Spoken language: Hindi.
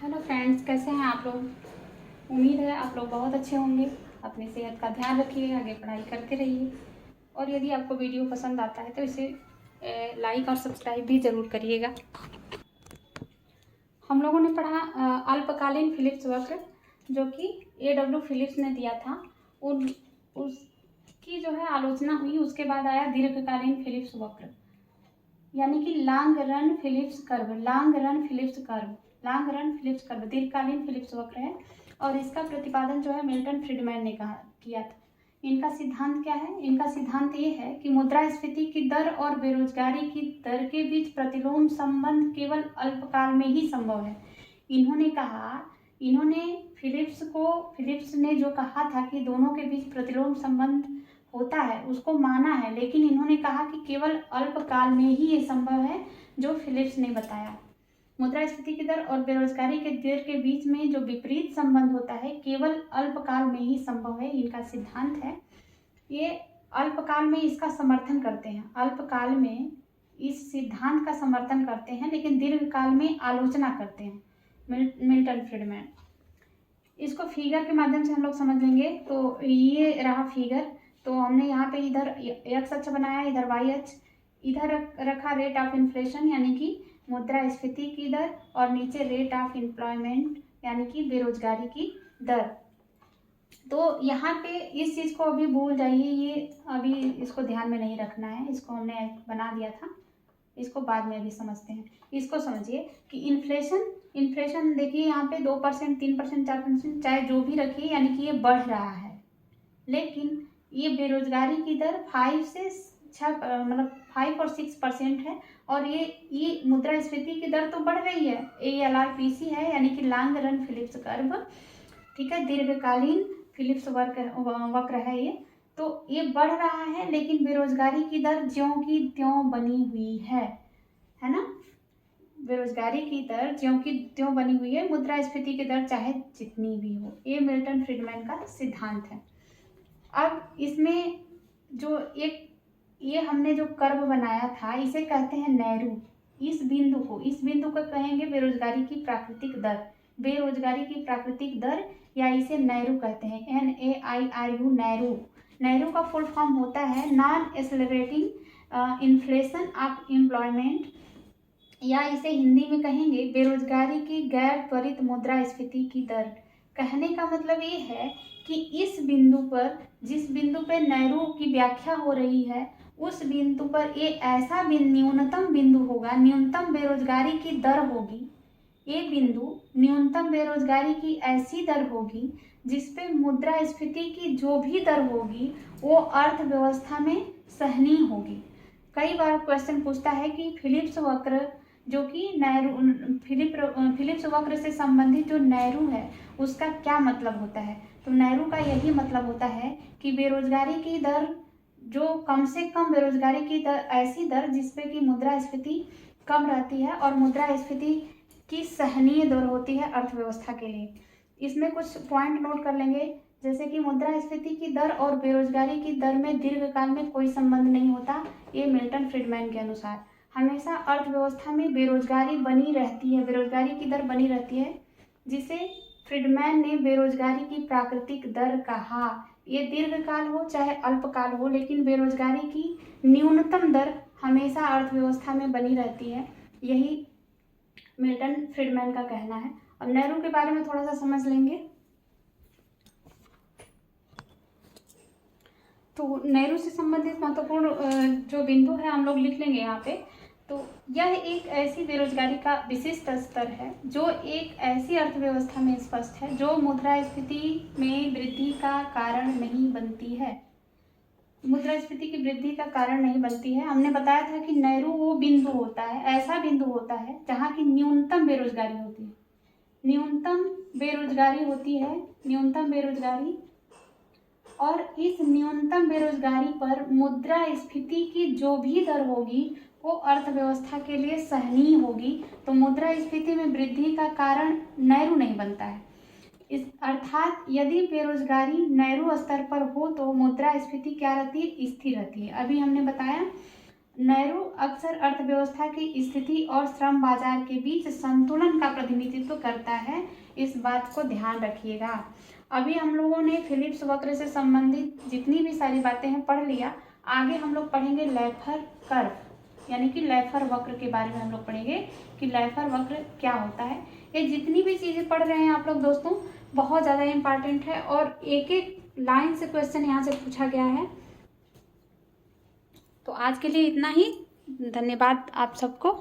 हेलो फ्रेंड्स, कैसे हैं आप लोग। उम्मीद है आप लोग बहुत अच्छे होंगे। अपनी सेहत का ध्यान रखिए, आगे पढ़ाई करते रहिए और यदि आपको वीडियो पसंद आता है तो इसे लाइक और सब्सक्राइब भी ज़रूर करिएगा। हम लोगों ने पढ़ा अल्पकालीन फिलिप्स वक्र, जो कि A.W. फिलिप्स ने दिया था। उसकी जो है आलोचना हुई। उसके बाद आया दीर्घकालीन फिलिप्स वक्र, यानी कि long run Phillips curve. Long run Phillips curve दीर्घकालीन फिलिप्स वक्र है और इसका प्रतिपादन जो है मिल्टन फ्रीडमैन ने किया था। इनका सिद्धांत क्या है? इनका सिद्धांत ये है कि मुद्रास्फीति की दर और बेरोजगारी की दर के बीच प्रतिलोम संबंध केवल अल्पकाल में ही संभव है। फिलिप्स ने जो कहा था कि दोनों के बीच प्रतिलोम संबंध होता है, उसको माना है, लेकिन इन्होंने कहा कि केवल अल्पकाल में ही ये संभव है, जो फिलिप्स ने बताया। मुद्रास्फीति की दर और बेरोजगारी के दर के बीच में जो विपरीत संबंध होता है, केवल अल्पकाल में ही संभव है। इनका सिद्धांत है। ये अल्पकाल में इसका समर्थन करते हैं, अल्पकाल में इस सिद्धांत का समर्थन करते हैं, लेकिन दीर्घकाल में आलोचना करते हैं मिल्टन फ्रीडमैन। इसको फिगर के माध्यम से हम लोग समझ लेंगे। तो ये रहा फिगर। तो हमने यहाँ पे इधर एक्स अक्ष बनाया, इधर वाई अक्ष, इधर रखा रेट ऑफ इन्फ्लेशन यानी कि मुद्रास्फीति की दर, और नीचे रेट ऑफ एम्प्लॉयमेंट यानी कि बेरोजगारी की दर। तो यहाँ पे इस चीज़ को अभी भूल जाइए, ये अभी इसको ध्यान में नहीं रखना है। इसको हमने बना दिया था, इसको बाद में अभी समझते हैं। इसको समझिए कि इन्फ्लेशन देखिए यहाँ पे 2%, 3%, 4%, चाहे जो भी रखिए, यानी कि ये बढ़ रहा है। लेकिन ये बेरोजगारी की दर 5 और 6% है, और ये मुद्रास्फीति की दर तो बढ़ रही है। ALRPC है, यानी कि लॉन्ग रन फिलिप्स कर्व, ठीक है, दीर्घकालीन फिलिप्स वक्र है ये। तो ये बढ़ रहा है, लेकिन बेरोजगारी की दर ज्यों की त्यों बनी हुई है ना। बेरोजगारी की दर ज्यों की त्यों बनी हुई है, मुद्रास्फीति की दर चाहे जितनी भी हो। ये मिल्टन फ्रीडमैन का सिद्धांत है। अब इसमें जो ये हमने जो कर्व बनाया था, इसे कहते हैं नेहरू। इस बिंदु को कहेंगे बेरोजगारी की प्राकृतिक दर, या इसे नेहरू कहते हैं, NAIRU, नेहरू का फुल फॉर्म होता है non accelerating inflation of employment, या इसे हिंदी में कहेंगे बेरोजगारी की गैर त्वरित मुद्रास्फीति की दर। कहने का मतलब ये है कि इस बिंदु पर, जिस बिंदु पर नेहरू की व्याख्या हो रही है, उस बिंदु पर ये ऐसा न्यूनतम बिंदु होगा, न्यूनतम बेरोजगारी की दर होगी। ये बिंदु न्यूनतम बेरोजगारी की ऐसी दर होगी जिसपे मुद्रास्फीति की जो भी दर होगी वो अर्थव्यवस्था में सहनीय होगी। कई बार क्वेश्चन पूछता है कि फिलिप्स वक्र, जो कि फिलिप्स वक्र से संबंधित जो नेहरू है, उसका क्या मतलब होता है। तो नेहरू का यही मतलब होता है कि बेरोजगारी की दर, जो कम से कम बेरोजगारी की दर, ऐसी दर जिसपे कि मुद्रास्फीति कम रहती है और मुद्रास्फीति की सहनीय दर होती है अर्थव्यवस्था के लिए। इसमें कुछ पॉइंट नोट कर लेंगे, जैसे कि मुद्रास्फीति की दर और बेरोजगारी की दर में दीर्घकाल में कोई संबंध नहीं होता। ये मिल्टन फ्रीडमैन के अनुसार हमेशा अर्थव्यवस्था में बेरोजगारी बनी रहती है, बेरोजगारी की दर बनी रहती है, जिसे फ्रीडमैन ने बेरोजगारी की प्राकृतिक दर कहा। ये दीर्घकाल हो चाहे अल्पकाल हो, लेकिन बेरोजगारी की न्यूनतम दर हमेशा अर्थव्यवस्था में बनी रहती है। यही मिल्टन फ्रीडमैन का कहना है। अब नेहरू के बारे में थोड़ा सा समझ लेंगे। तो नेहरू से संबंधित महत्वपूर्ण जो बिंदु है हम लोग लिख लेंगे यहाँ पे। तो यह एक ऐसी बेरोजगारी का विशिष्ट स्तर है जो एक ऐसी अर्थव्यवस्था में स्पष्ट है जो मुद्रास्फीति में वृद्धि का कारण नहीं बनती है। मुद्रास्फीति की वृद्धि का कारण नहीं बनती है। हमने बताया था कि नेहरू वो बिंदु होता है, ऐसा बिंदु होता है जहाँ की न्यूनतम बेरोजगारी होती है, न्यूनतम बेरोजगारी, और इस न्यूनतम बेरोजगारी पर मुद्रास्फीति की जो भी दर होगी वो अर्थव्यवस्था के लिए सहनीय होगी। तो मुद्रास्फीति में वृद्धि का कारण नेहरू नहीं बनता है। अर्थात यदि बेरोजगारी नेहरू स्तर पर हो तो मुद्रास्फीति क्या रहती है? स्थिर रहती है। अभी हमने बताया नेहरू अक्सर अर्थव्यवस्था की स्थिति और श्रम बाजार के बीच संतुलन का प्रतिनिधित्व करता है, इस बात को ध्यान रखिएगा। अभी हम लोगों ने फिलिप्स वक्र से संबंधित जितनी भी सारी बातें हैं पढ़ लिया। आगे हम लोग पढ़ेंगे लैफर कर्व, यानी कि लैफर वक्र के बारे में हम लोग पढ़ेंगे कि लैफर वक्र क्या होता है। ये जितनी भी चीज़ें पढ़ रहे हैं आप लोग दोस्तों, बहुत ज़्यादा इम्पॉर्टेंट है और एक एक लाइन से क्वेश्चन यहाँ से पूछा गया है। तो आज के लिए इतना ही। धन्यवाद आप सबको।